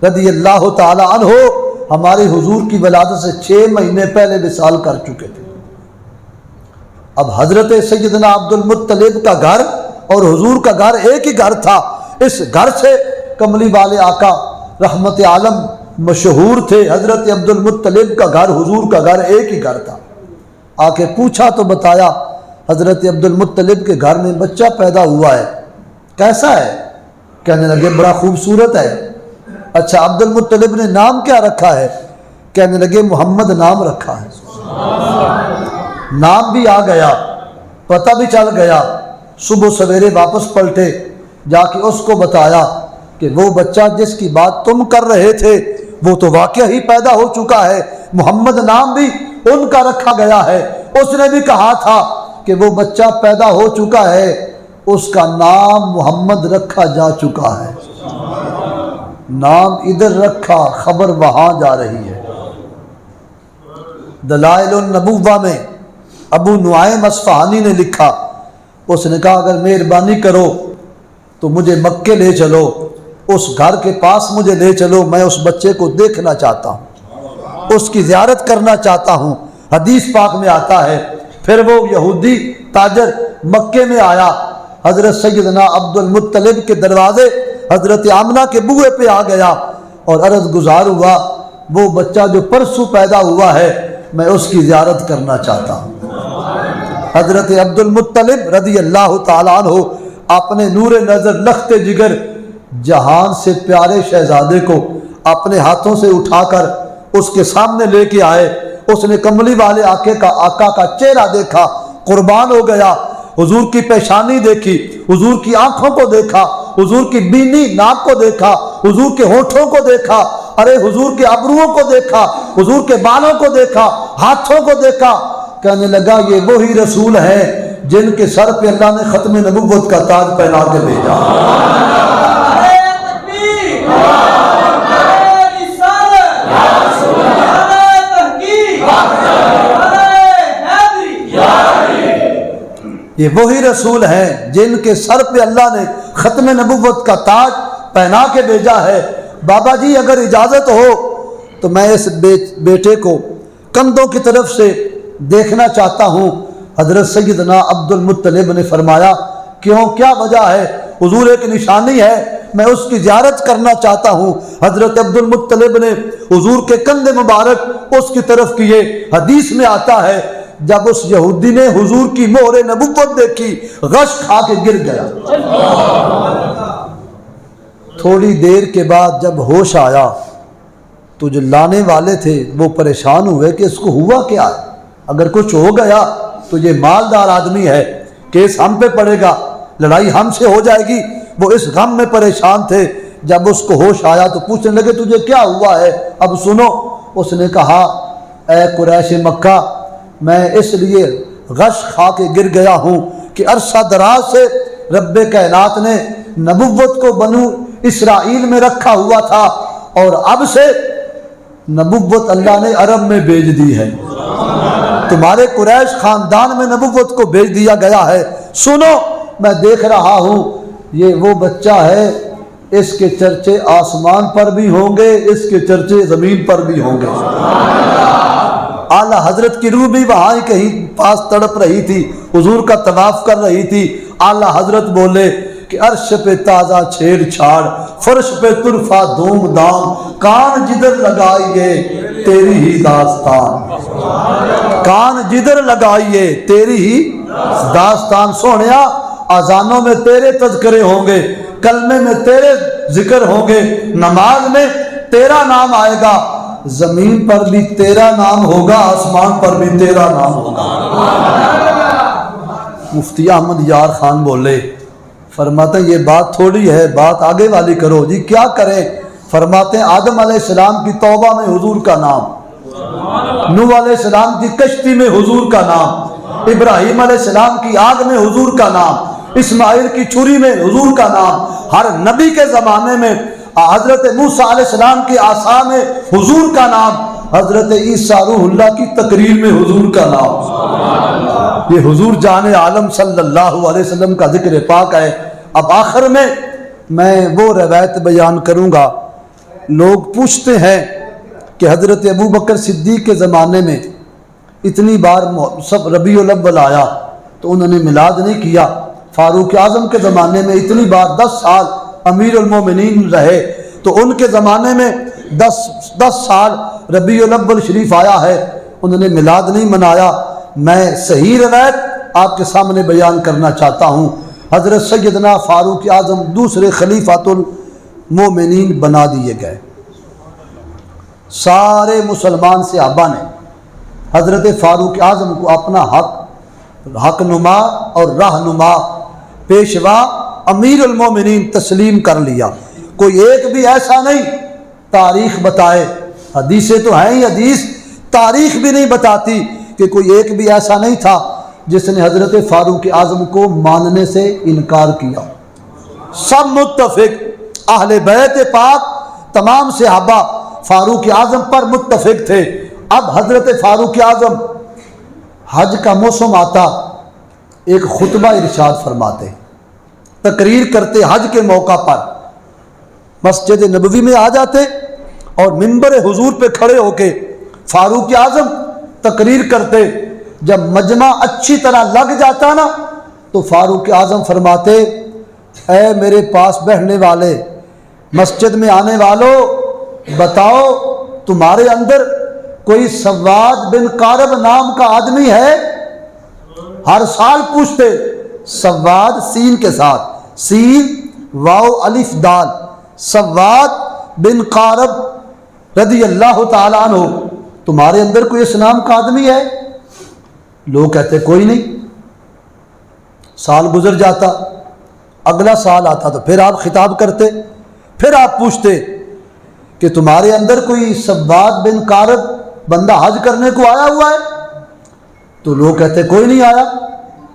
رضی اللہ تعالی عنہ ہمارے حضور کی ولادت سے 6 مہینے پہلے وصال کر چکے تھے۔ اب حضرت سیدنا عبد المطلب کا گھر اور حضور کا گھر ایک ہی گھر تھا۔ اس گھر سے کملی والے آقا رحمت عالم مشہور تھے۔ حضرت عبد المطلب کا گھر حضور کا گھر ایک ہی گھر تھا۔ آ کے پوچھا تو بتایا حضرت عبد المطلب کے گھر میں بچہ پیدا ہوا ہے، کیسا ہے؟ کہنے لگے بڑا خوبصورت ہے۔ اچھا عبد المطلب نے نام کیا رکھا ہے؟ کہنے لگے محمد نام رکھا ہے۔ نام بھی آ گیا، پتہ بھی چل گیا۔ صبح سویرے واپس پلٹے، جا کے اس کو بتایا کہ وہ بچہ جس کی بات تم کر رہے تھے وہ تو واقعہ ہی پیدا ہو چکا ہے، محمد نام بھی ان کا رکھا گیا ہے۔ اس نے بھی کہا تھا کہ وہ بچہ پیدا ہو چکا ہے، اس کا نام محمد رکھا جا چکا ہے۔ نام ادھر رکھا، خبر وہاں جا رہی ہے۔ دلائل النبوہ میں ابو نعیم اصفہانی نے لکھا، اس نے کہا اگر مہربانی کرو تو مجھے مکے لے چلو، اس گھر کے پاس مجھے لے چلو، میں اس بچے کو دیکھنا چاہتا ہوں، اس کی زیارت کرنا چاہتا ہوں۔ حدیث پاک میں آتا ہے پھر وہ یہودی تاجر مکے میں آیا، حضرت سیدنا عبد المطلب کے دروازے حضرت آمنہ کے بوئے پہ آ گیا اور عرض گزار ہوا وہ بچہ جو پرسوں پیدا ہوا ہے میں اس کی زیارت کرنا چاہتا ہوں۔ حضرت عبد المطلب رضی اللہ تعالیٰ عنہ اپنے نور نظر لخت جگر جہان سے پیارے شہزادے کو اپنے ہاتھوں سے اٹھا کر اس کے سامنے لے کے آئے۔ اس نے کملی والے آقا کا چہرہ دیکھا، قربان ہو گیا۔ حضور کی پیشانی دیکھی، حضور کی آنکھوں کو دیکھا، حضور کی بینی ناک کو دیکھا، حضور کے ہونٹوں کو دیکھا، ارے حضور کے ابروؤں کو دیکھا، حضور کے بالوں کو دیکھا، ہاتھوں کو دیکھا۔ کہنے لگا یہ وہی رسول ہیں جن کے سر پہ اللہ نے ختم نبوت کا تاج پہنا کے بھیجا۔ یہ وہی رسول ہیں جن کے سر پہ اللہ نے ختم نبوت کا تاج پہنا کے بھیجا ہے۔ بابا جی اگر اجازت ہو تو میں اس بیٹے کو کندھوں کی طرف سے دیکھنا چاہتا ہوں۔ حضرت سیدنا عبد المطلب نے فرمایا کیوں، کیا وجہ ہے؟ حضور ایک نشانی ہے، میں اس کی زیارت کرنا چاہتا ہوں۔ حضرت عبد المطلب نے حضور کے کندھے مبارک اس کی طرف کیے۔ حدیث میں آتا ہے جب اس یہودی نے حضور کی مہر نبوت دیکھی غش کھا کے گر گیا۔ تھوڑی دیر کے بعد جب ہوش آیا تو جو لانے والے تھے وہ پریشان ہوئے کہ اس کو ہوا کیا ہے، اگر کچھ ہو گیا تو یہ مالدار آدمی ہے، کیس ہم پہ پڑے گا، لڑائی ہم سے ہو جائے گی۔ وہ اس غم میں پریشان تھے۔ جب اس کو ہوش آیا تو پوچھنے لگے تجھے کیا ہوا ہے؟ اب سنو، اس نے کہا اے قریش مکہ، میں اس لیے غش کھا کے گر گیا ہوں کہ عرصہ دراز سے رب کائنات نے نبوت کو بنو اسرائیل میں رکھا ہوا تھا اور اب سے نبوت اللہ نے عرب میں بھیج دی ہے، تمہارے قریش خاندان میں نبوت کو بھیج دیا گیا ہے۔ سنو، میں دیکھ رہا ہوں یہ وہ بچہ ہے، اس کے چرچے آسمان پر بھی ہوں گے، اس کے چرچے زمین پر بھی ہوں گے۔ اعلیٰ حضرت کی روح بھی وہاں ہی کہیں پاس تڑپ رہی تھی، حضور کا طواف کر رہی تھی۔ اعلیٰ حضرت بولے کہ عرش پہ تازہ چھیڑ چھاڑ، فرش پہ طرفہ دھوم دھام، کان جدھر لگائیے تیری ہی داستان، کان جدھر لگائیے تیری ہی داستان۔ سونیا اذانوں میں تیرے تذکرے ہوں گے، کلمے میں تیرے ذکر ہوں گے، نماز میں تیرا نام آئے گا، زمین پر بھی تیرا نام ہوگا، آسمان پر بھی تیرا نام ہوگا۔ مفتی احمد یار خان بولے، فرماتے ہیں یہ بات تھوڑی ہے، بات آگے والی کرو۔ جی کیا کریں؟ فرماتے ہیں آدم علیہ السلام کی توبہ میں حضور کا نام، نوح علیہ السلام کی کشتی میں حضور کا نام، ابراہیم علیہ السلام کی آگ میں حضور کا نام، اسماعیل کی چھری میں حضور کا نام، ہر نبی کے زمانے میں حضرت موسیٰ علیہ السلام کی عصا میں حضور کا نام، حضرت عیسیٰ روح اللہ کی تقریر میں حضور کا نام۔ یہ حضور جان عالم صلی اللہ علیہ وسلم کا ذکر پاک ہے۔ اب آخر میں وہ روایت بیان کروں گا لوگ پوچھتے ہیں کہ حضرت ابو بکر صدیق کے زمانے میں اتنی بار سب ربیع الاول آیا تو انہوں نے میلاد نہیں کیا، فاروق اعظم کے زمانے میں اتنی بار 10 سال امیر المومنین رہے تو ان کے زمانے میں 10 سال ربیع الاول شریف آیا ہے، انہوں نے میلاد نہیں منایا۔ میں صحیح روایت آپ کے سامنے بیان کرنا چاہتا ہوں، حضرت سیدنا فاروق اعظم دوسرے خلیفۃ المومنین بنا دیے گئے۔ سارے مسلمان صحابہ نے حضرت فاروق اعظم کو اپنا حق نما اور رہنما پیشوا امیر المومنین تسلیم کر لیا۔ کوئی ایک بھی ایسا نہیں تاریخ بتائے، حدیثیں تو ہیں ہی، حدیث تاریخ بھی نہیں بتاتی کہ کوئی ایک بھی ایسا نہیں تھا جس نے حضرت فاروق اعظم کو ماننے سے انکار کیا۔ سب متفق، اہل بیت پاک تمام صحابہ فاروق اعظم پر متفق تھے۔ اب حضرت فاروق اعظم حج کا موسم آتا، ایک خطبہ ارشاد فرماتے، تقریر کرتے، حج کے موقع پر مسجد نبوی میں آ جاتے اور منبر حضور پہ کھڑے ہو کے فاروق اعظم تقریر کرتے۔ جب مجمع اچھی طرح لگ جاتا نا تو فاروق اعظم فرماتے، اے میرے پاس بیٹھنے والے، مسجد میں آنے والوں، بتاؤ تمہارے اندر کوئی سواد بن قارب نام کا آدمی ہے؟ ہر سال پوچھتے، سواد سین کے ساتھ، سین واو الف دال، سواد بن قارب رضی اللہ تعالیٰ عنہ، تمہارے اندر کوئی اس نام کا آدمی ہے؟ لوگ کہتے کوئی نہیں۔ سال گزر جاتا، اگلا سال آتا تو پھر آپ خطاب کرتے، پھر آپ پوچھتے کہ تمہارے اندر کوئی سواد بن قارب بندہ حج کرنے کو آیا ہوا ہے؟ تو لوگ کہتے کوئی نہیں آیا۔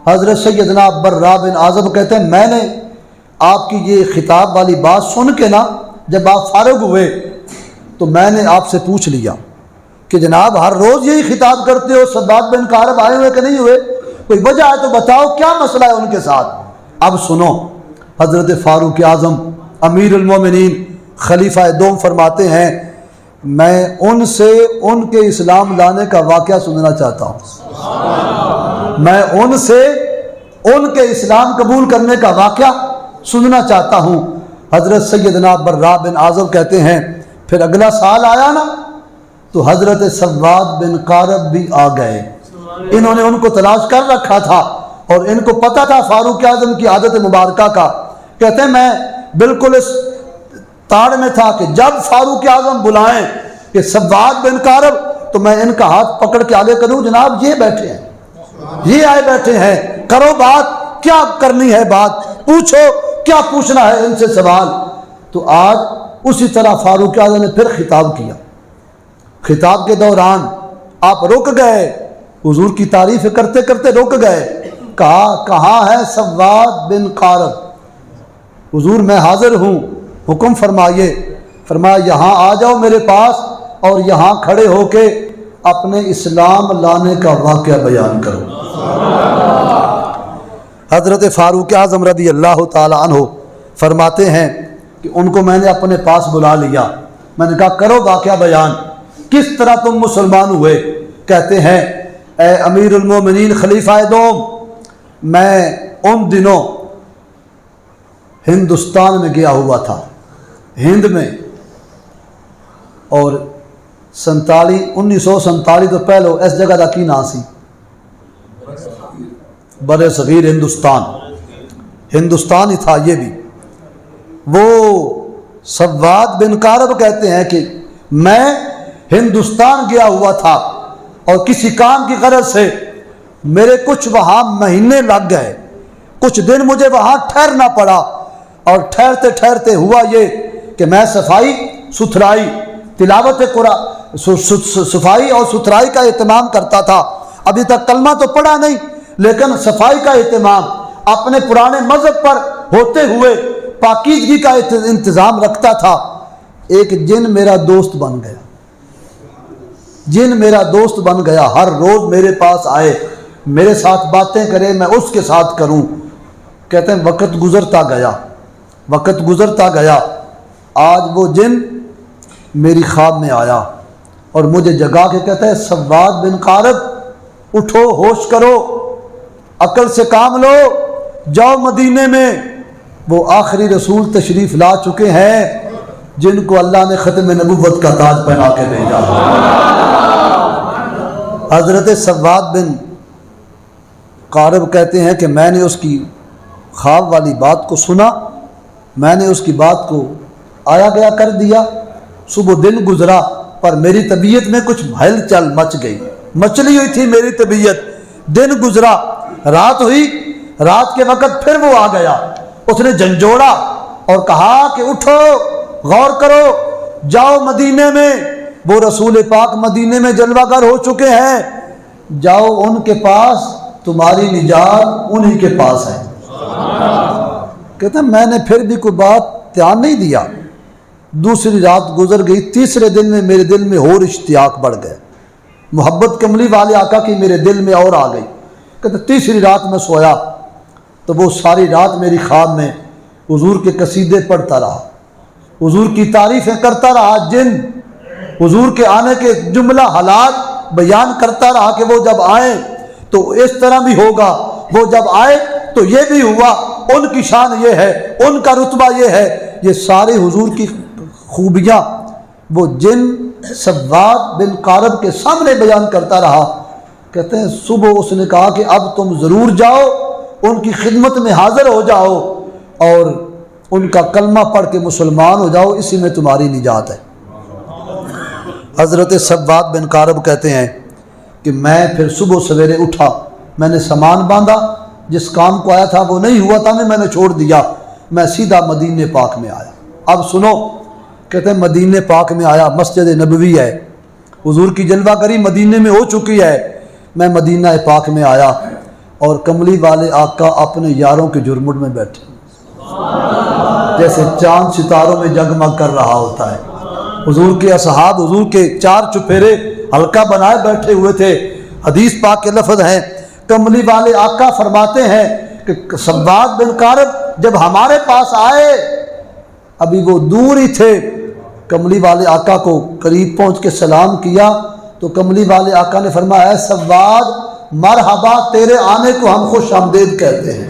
حضرت سیدنا برا بن عازب کہتے ہیں، میں نے آپ کی یہ خطاب والی بات سن کے نا، جب آپ فارغ ہوئے تو میں نے آپ سے پوچھ لیا کہ جناب ہر روز یہی خطاب کرتے ہو، سواد بن قارب آئے ہوئے کہ نہیں ہوئے؟ کوئی وجہ ہے تو بتاؤ، کیا مسئلہ ہے ان کے ساتھ؟ اب سنو، حضرت فاروق اعظم امیر المومنین خلیفہ دوم فرماتے ہیں، میں ان سے ان کے اسلام لانے کا واقعہ سننا چاہتا ہوں، میں ان سے ان کے اسلام قبول کرنے کا واقعہ سننا چاہتا ہوں۔ حضرت سیدنا برا بن عازب کہتے ہیں، پھر اگلا سال آیا نا تو حضرت سواد بن قارب بھی آ گئے۔ انہوں نے ان کو تلاش کر رکھا تھا اور ان کو پتہ تھا فاروق اعظم کی عادت مبارکہ کا۔ کہتے ہیں میں بالکل اس تاڑ میں تھا کہ جب فاروق اعظم بلائیں کہ سواد بن قارب تو میں ان کا ہاتھ پکڑ کے آگے کروں، جناب یہ بیٹھے ہیں، یہ آئے بیٹھے ہیں، کرو بات، کیا کرنی ہے بات، پوچھو کیا پوچھنا ہے ان سے سوال۔ تو آج اسی طرح فاروق اعظم نے پھر خطاب کیا۔ خطاب کے دوران آپ رک گئے، حضور کی تعریف کرتے کرتے رک گئے، کہا کہاں ہے سواد بن قارب؟ حضور میں حاضر ہوں، حکم فرمائیے۔ فرمایا یہاں آ جاؤ میرے پاس اور یہاں کھڑے ہو کے اپنے اسلام لانے کا واقعہ بیان کرو۔ حضرت فاروق اعظم رضی اللہ تعالیٰ عنہ فرماتے ہیں کہ ان کو میں نے اپنے پاس بلا لیا، میں نے کہا کرو واقعہ بیان، کس طرح تم مسلمان ہوئے؟ کہتے ہیں اے امیر المومنین خلیفہ دوم، میں ان دنوں ہندوستان میں گیا ہوا تھا، ہند میں، اور 1947 تو پہلو اس جگہ کا کی نام سی بر صغیر ہندوستان ہی تھا یہ بھی۔ وہ سواد بن قارب کہتے ہیں کہ میں ہندوستان گیا ہوا تھا اور کسی کام کی غرض سے میرے کچھ وہاں مہینے لگ گئے، کچھ دن مجھے وہاں ٹھہرنا پڑا، اور ٹھہرتے ٹھہرتے ہوا یہ کہ میں صفائی ستھرائی، تلاوت قرآن، صفائی اور ستھرائی کا اہتمام کرتا تھا۔ ابھی تک کلمہ تو پڑھا نہیں لیکن صفائی کا اہتمام اپنے پرانے مذہب پر ہوتے ہوئے پاکیزگی کا انتظام رکھتا تھا۔ ایک جن میرا دوست بن گیا، جن میرا دوست بن گیا، ہر روز میرے پاس آئے، میرے ساتھ باتیں کرے، میں اس کے ساتھ کروں۔ کہتے ہیں وقت گزرتا گیا، وقت گزرتا گیا، آج وہ جن میری خواب میں آیا اور مجھے جگا کے کہتا ہے سواد بن قارب اٹھو، ہوش کرو، عقل سے کام لو، جاؤ مدینے میں وہ آخری رسول تشریف لا چکے ہیں جن کو اللہ نے ختم نبوت کا تاج پہنا کے بھیجا۔ حضرت سواد بن قارب کہتے ہیں کہ میں نے اس کی خواب والی بات کو سنا، میں نے اس کی بات کو آیا گیا کر دیا۔ صبح دن گزرا پر میری طبیعت میں کچھ ہلچل مچ گئی، مچلی ہوئی تھی میری طبیعت۔ دن گزرا، رات ہوئی، رات کے وقت پھر وہ آ گیا، اس نے جھنجھوڑا اور کہا کہ اٹھو، غور کرو، جاؤ مدینے میں، وہ رسول پاک مدینے میں جلوہ گر ہو چکے ہیں، جاؤ ان کے پاس، تمہاری نجات انہی کے پاس ہے۔ کہتے ہیں میں نے پھر بھی کوئی بات دھیان نہیں دیا۔ دوسری رات گزر گئی، تیسرے دن میں میرے دل میں اور اشتیاق بڑھ گئے، محبت کملی والے آقا کی میرے دل میں اور آ گئی۔ کہتے تیسری رات میں سویا تو وہ ساری رات میری خواب میں حضور کے قصیدے پڑھتا رہا، حضور کی تعریفیں کرتا رہا، جن حضور کے آنے کے جملہ حالات بیان کرتا رہا کہ وہ جب آئیں تو اس طرح بھی ہوگا، وہ جب آئے تو یہ بھی ہوا، ان کی شان یہ ہے، ان کا رتبہ یہ ہے، یہ سارے حضور کی خوبیاں وہ جن سواد بن قارب کے سامنے بیان کرتا رہا۔ کہتے ہیں صبح اس نے کہا کہ اب تم ضرور جاؤ، ان کی خدمت میں حاضر ہو جاؤ اور ان کا کلمہ پڑھ کے مسلمان ہو جاؤ، اسی میں تمہاری نجات ہے۔ حضرت سواد بن قارب کہتے ہیں کہ میں پھر صبح سویرے اٹھا، میں نے سامان باندھا، جس کام کو آیا تھا وہ نہیں ہوا تھا، میں نے چھوڑ دیا، میں سیدھا مدینے پاک میں آیا۔ اب سنو، کہتے ہیں مدینے پاک میں آیا، مسجد نبوی ہے، حضور کی جلوہ گری مدینے میں ہو چکی ہے، میں مدینہ پاک میں آیا اور کملی والے آقا اپنے یاروں کے جھرمٹ میں بیٹھے، جیسے چاند ستاروں میں جگمگ کر رہا ہوتا ہے۔ حضور کے اصحاب حضور کے چار چپیرے حلقہ بنائے بیٹھے ہوئے تھے۔ حدیث پاک کے لفظ ہیں، کملی والے آقا فرماتے ہیں کہ سواد بن قارب جب ہمارے پاس آئے، ابھی وہ دور ہی تھے، کملی والے آقا کو قریب پہنچ کے سلام کیا تو کملی والے آقا نے فرمایا اے سواد، مرحبا، تیرے آنے کو ہم خوش آمدید کہتے ہیں۔